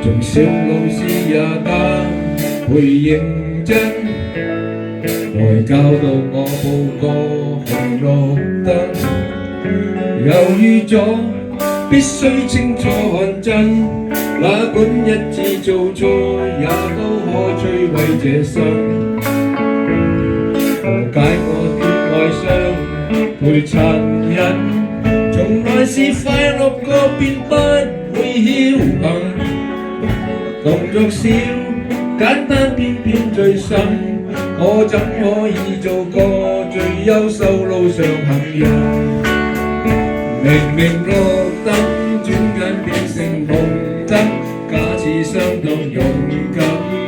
從小老師也加倍認真，來教導我報過紅綠燈。猶豫咗必須清楚看真，哪管一次做錯也都可摧毀這生。何解我的愛傷會殘忍？從來是快樂過便不會僥倖，動作小簡單偏偏最深，我怎可以做個最優秀路上行人？明明綠燈轉眼變成紅燈，假似相當勇敢，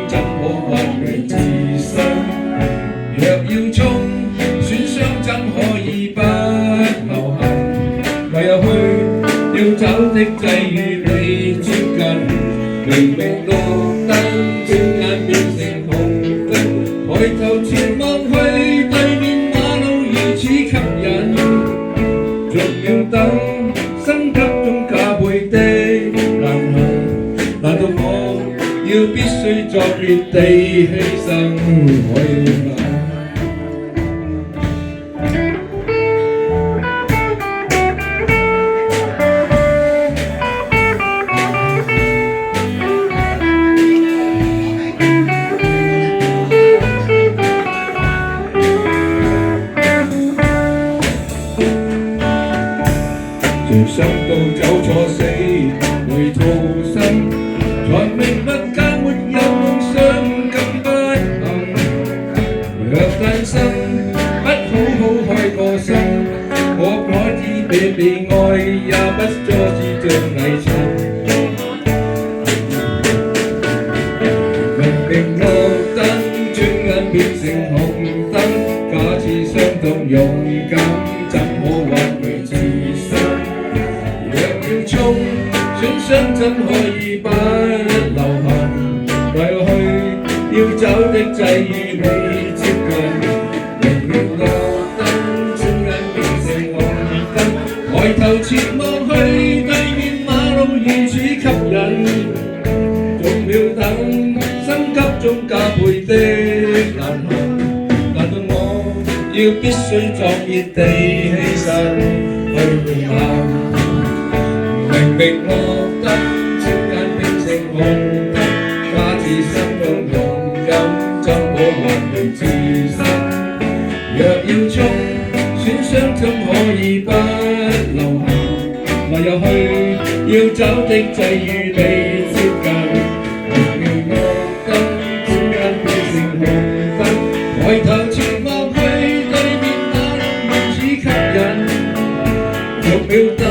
怎可挽回自身？若要衝損傷怎可以不留痕？唯有去要走的際遇你接近，明明綠燈轉眼變成紅燈，抬頭前望去對面馬路如此吸引，逐秒等升級中加倍的難行，難道我要必須作別地犧牲？我要誰想到走錯死會逃生，才明白假沒有夢想更不幸。若單身不好好開個心，我可以被愛，也不阻止像泥塵。明明綠燈轉眼變成紅燈，假似相當勇敢，怎可挽回自身？衝損傷怎可以不留痕？為去要走的際遇你接近，明明綠燈轉眼變成紅燈，抬頭前望去對面馬路如此吸引，逐秒等心急中加倍的難行，難道我要必須壯烈地犧牲去行？明明綠燈轉眼變成紅燈，假似相當勇敢，怎可挽回自身？若要衝損傷怎可以不留痕？唯有去要走的際遇你接近，明明綠燈轉眼變成紅燈，抬頭前望去對面馬路如此吸引，逐秒等